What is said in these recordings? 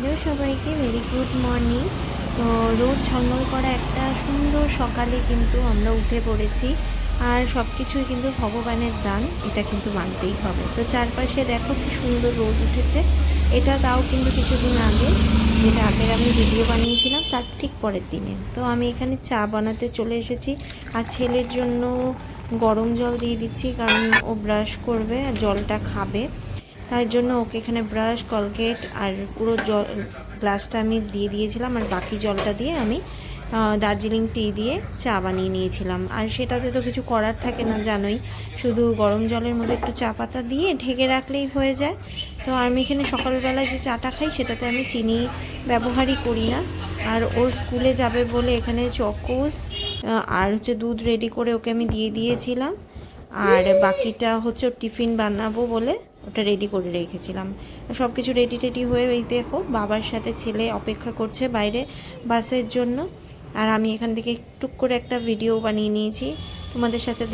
Hello সবাইকে, very good morning. তো রোদ ঝলমল করা একটা সুন্দর সকালে কিন্তু আমরা উঠে পড়েছি। আর সব কিছুই কিন্তু ভগবানের দান, এটা কিন্তু মানতেই হবে। তো চারপাশে দেখো কি সুন্দর রোদ উঠেছে। এটা তাও কিন্তু কিছুদিন আগে, যেটা আগের আমি ভিডিও বানিয়েছিলাম তার ঠিক পরের দিনে। তো আমি এখানে চা বানাতে চলে এসেছি। আর ছেলের জন্য গরম জল দিয়ে দিচ্ছি, কারণ ও ব্রাশ করবে আর জলটা খাবে। তার জন্য ওকে এখানে ব্রাশ, কলগেট আর পুরো জল গ্লাসটা আমি দিয়ে দিয়েছিলাম। আর বাকি জলটা দিয়ে আমি দার্জিলিং টি দিয়ে চা বানিয়ে নিয়েছিলাম। আর সেটাতে তো কিছু করার থাকে না, জানোই, শুধু গরম জলের মধ্যে একটু চা পাতা দিয়ে ঢেকে রাখলেই হয়ে যায়। তো আমি এখানে সকালবেলায় যে চাটা খাই সেটাতে আমি চিনি ব্যবহারই করি না। আর ওর স্কুলে যাবে বলে এখানে চকোস আর হচ্ছে দুধ রেডি করে ওকে আমি দিয়ে দিয়েছিলাম। আর বাকিটা হচ্ছে ওর টিফিন বানাবো বলে ওটা রেডি করে রেখেছিলাম। সব কিছু রেডি হয়ে এই দেখো বাবার সাথে ছেলে অপেক্ষা করছে বাইরে বাসের জন্য। আর আমি এখান থেকে টুক করে একটা ভিডিও বানিয়ে নিয়েছি তোমাদের সাথে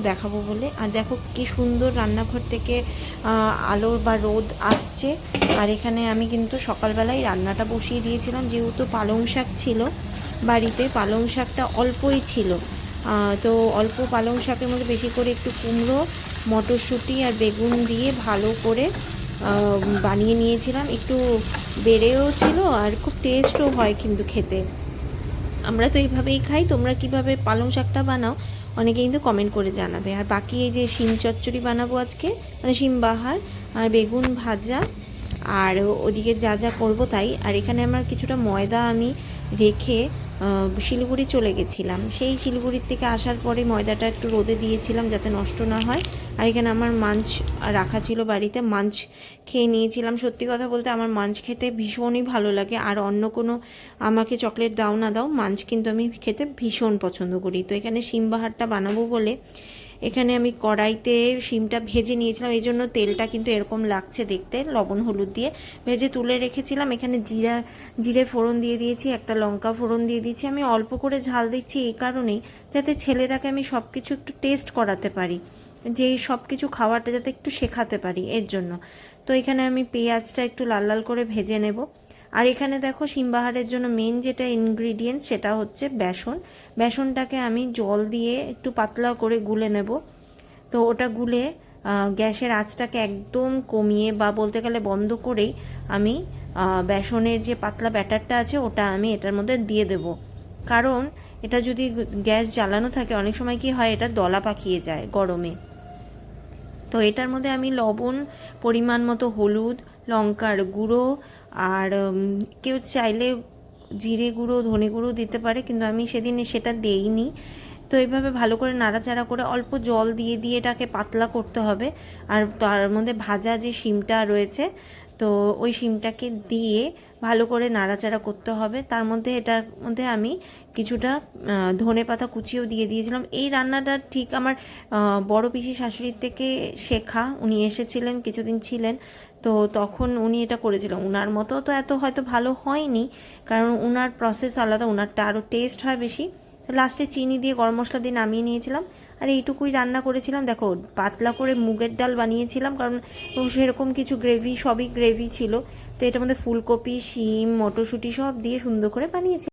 দেখাবো বলে। আর দেখো কি সুন্দর রান্নাঘর থেকে আলো বা রোদ আসছে। আর এখানে আমি কিন্তু সকালবেলায় রান্নাটা বসিয়ে দিয়েছিলাম, যেহেতু পালং শাক ছিল বাড়িতে। পালং শাকটা অল্পই ছিল, তো অল্প পালং শাকের মধ্যে বেশি করে একটু কুমড়ো, মটরশুঁটি আর বেগুন দিয়ে ভালো করে বানিয়ে নিয়েছিলাম। একটু বেড়েও ছিল আর খুব টেস্টও হয় কিন্তু খেতে। আমরা তো এইভাবেই খাই, তোমরা কিভাবে পালং শাকটা বানাও অনেকে কিন্তু কমেন্ট করে জানাবে। আর বাকি এই যে শিম চচ্চড়ি বানাবো আজকে, মানে শিম বাহার আর বেগুন ভাজা, আর ওদিকে যা যা করবো তাই। আর এখানে আমার কিছুটা ময়দা আমি রেখে শিলিগুড়ি চলে গেছিলাম। সেই শিলিগুড়ির থেকে আসার পরে ময়দাটা একটু রোদে দিয়েছিলাম যাতে নষ্ট না হয়। আর এখানে আমার মাঞ্চ রাখা ছিল বাড়িতে, মাঞ্চ খেয়ে নিয়েছিলাম। সত্যি কথা বলতে আমার মাঞ্চ খেতে ভীষণই ভালো লাগে। আর অন্য কোনো আমাকে চকলেট দাও না দাও, মাঞ্চ কিন্তু আমি খেতে ভীষণ পছন্দ করি। তো এখানে শিম বাহারটা বানাবো বলে এখানে আমি কড়াইতে শিমটা ভেজে নিয়েছিলাম, এই জন্য তেলটা কিন্তু এরকম লাগছে দেখতে। লবণ হলুদ দিয়ে ভেজে তুলে রেখেছিলাম। এখানে জিরে ফোড়ন দিয়ে দিয়েছি, একটা লঙ্কা ফোড়ন দিয়ে দিয়েছি। আমি অল্প করে ঝাল দিচ্ছি এই কারণেই, যাতে ছেলেটাকে আমি সব কিছু একটু টেস্ট করাতে পারি, যে এই সব কিছু খাওয়াটা যাতে একটু শেখাতে পারি, এর জন্য। তো এখানে আমি পেঁয়াজটা একটু লাল লাল করে ভেজে নেব। আর এখানে দেখো শিমবাহারের জন্য মেন যেটা ইনগ্রিডিয়েন্টস সেটা হচ্ছে বেসন। বেসনটাকে আমি জল দিয়ে একটু পাতলা করে গুলে নেব। তো ওটা গুলে গ্যাসের আঁচটাকে একদম কমিয়ে বা বলতে গেলে বন্ধ করেই আমি বেসনের যে পাতলা ব্যাটারটা আছে ওটা আমি এটার মধ্যে দিয়ে দেব। কারণ এটা যদি গ্যাস জ্বালানো থাকে অনেক সময় কি হয়, এটা দলা পাকিয়ে যায় গরমে। তো এটার মধ্যে আমি লবণ, পরিমাণ মতো হলুদ, লঙ্কার গুঁড়ো, আর কেউ চাইলে জিরে গুঁড়ো, ধনে গুঁড়ো দিতে পারে, কিন্তু আমি সেদিন সেটা দেইনি। তো এইভাবে ভালো করে নাড়াচাড়া করে অল্প জল দিয়ে দিয়ে এটাকে পাতলা করতে হবে। আর তার মধ্যে ভাজা যে শিমটা রয়েছে, তো ওই শিমটাকে দিয়ে ভালো করে নাড়াচাড়া করতে হবে। তার মধ্যে এটার মধ্যে আমি কিছুটা ধনে পাতা কুচিও দিয়ে দিয়েছিলাম। এই রান্নাটা ঠিক আমার বড় পিসি শাশুড়ির থেকে শেখা। উনি এসেছিলেন, কিছুদিন ছিলেন, তো তখন উনি এটা করেছিলেন। উনার মতো তো এত হয়তো ভালো হয়নি, কারণ উনার প্রসেস আলাদা, উনারটা আরও টেস্ট হয় বেশি। লাস্টে চিনি দিয়ে গরম মশলা দিয়ে নামিয়ে নিয়েছিলাম। আর এইটুকুই রান্না করেছিলাম। দেখো পাতলা করে মুগের ডাল বানিয়েছিলাম, কারণ সেরকম কিছু গ্রেভি, সবই গ্রেভি ছিল। তো এটার মধ্যে ফুলকপি, শিম, মটরশুঁটি সব দিয়ে সুন্দর করে বানিয়েছি।